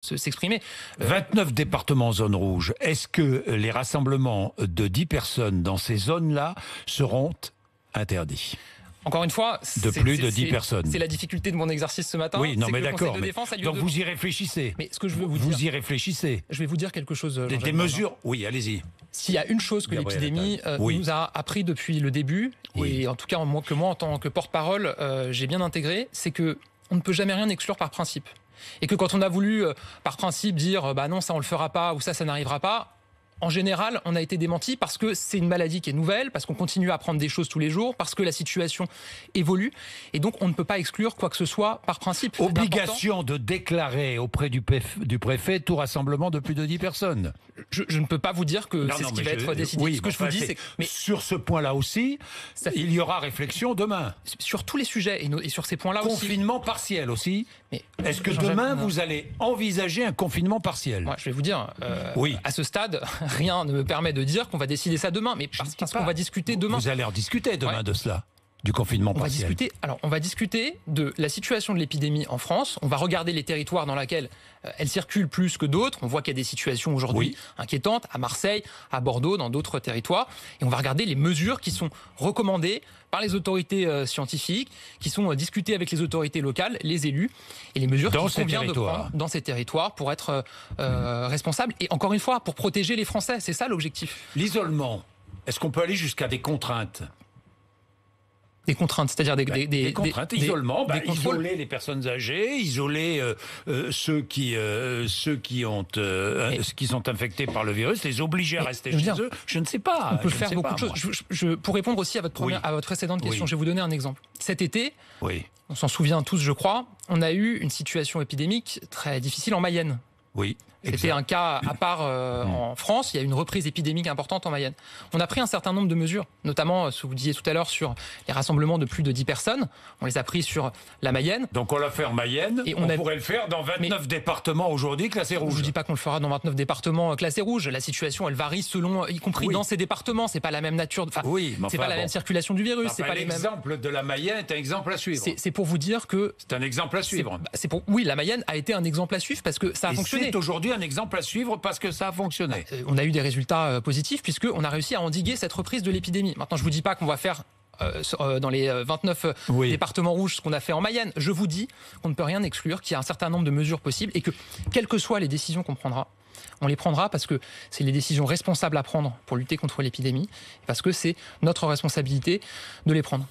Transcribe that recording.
s'exprimer. 29 départements en zone rouge. Est-ce que les rassemblements de 10 personnes dans ces zones-là seront interdits? Encore une fois, de plus de 10 personnes. C'est la difficulté de mon exercice ce matin. Oui, non, mais d'accord. Donc vous y réfléchissez. Mais ce que je veux vous dire, y réfléchissez. Je vais vous dire quelque chose. Des mesures. Oui, allez-y. S'il y a une chose que l'épidémie nous a appris depuis le début, et en tout cas moi en tant que porte-parole, j'ai bien intégré, c'est que on ne peut jamais rien exclure par principe. Et que quand on a voulu, par principe, dire bah non, ça on le fera pas ou ça n'arrivera pas. En général, on a été démenti parce que c'est une maladie qui est nouvelle, parce qu'on continue à apprendre des choses tous les jours, parce que la situation évolue. Et donc, on ne peut pas exclure quoi que ce soit par principe. Obligation de déclarer auprès du préfet tout rassemblement de plus de 10 personnes. Je ne peux pas vous dire que c'est ce qui va être décidé. Oui, ce que je vous dis, c'est que sur ce point-là aussi, il y aura réflexion demain. Sur tous les sujets et sur ces points-là aussi. Confinement partiel aussi. Est-ce que demain, vous allez envisager un confinement partiel? Je vais vous dire, à ce stade, rien ne me permet de dire qu'on va décider ça demain, mais parce qu'on va discuter demain. Vous allez en discuter demain de cela, du confinement partiel. On va discuter de la situation de l'épidémie en France. On va regarder les territoires dans lesquels elle circule plus que d'autres. On voit qu'il y a des situations aujourd'hui inquiétantes à Marseille, à Bordeaux, dans d'autres territoires. Et on va regarder les mesures qui sont recommandées par les autorités scientifiques, qui sont discutées avec les autorités locales, les élus, et les mesures qui convient de prendre dans ces territoires pour être responsables. Et encore une fois, pour protéger les Français. C'est ça l'objectif. L'isolement, est-ce qu'on peut aller jusqu'à des contraintes? Des contraintes, c'est-à-dire des contraintes, isolement, isoler les personnes âgées, isoler ceux qui sont infectés par le virus, les obliger à rester chez eux. Je ne sais pas. On peut faire beaucoup de choses. Pour répondre aussi à votre précédente question, je vais vous donner un exemple. Cet été, on s'en souvient tous, je crois, on a eu une situation épidémique très difficile en Mayenne. Oui. C'était un cas à part en France. Il y a une reprise épidémique importante en Mayenne. On a pris un certain nombre de mesures, notamment ce que vous disiez tout à l'heure sur les rassemblements de plus de 10 personnes. On les a pris sur la Mayenne. Donc on l'a fait en Mayenne. Et on pourrait le faire dans 29 départements aujourd'hui classés rouges. Je ne dis pas qu'on le fera dans 29 départements classés rouges. La situation, elle varie selon, y compris dans ces départements. C'est pas la même nature. C'est pas la même circulation du virus. C'est pas les mêmes. L'exemple de la Mayenne est un exemple à suivre. C'est pour vous dire que c'est un exemple à suivre. Oui, la Mayenne a été un exemple à suivre parce que ça a fonctionné. C'est aujourd'hui un exemple à suivre parce que ça a fonctionné. On a eu des résultats positifs puisqu'on a réussi à endiguer cette reprise de l'épidémie. Maintenant, je ne vous dis pas qu'on va faire dans les 29 départements rouges ce qu'on a fait en Mayenne. Je vous dis qu'on ne peut rien exclure, qu'il y a un certain nombre de mesures possibles et que, quelles que soient les décisions qu'on prendra, on les prendra parce que c'est les décisions responsables à prendre pour lutter contre l'épidémie, parce que c'est notre responsabilité de les prendre.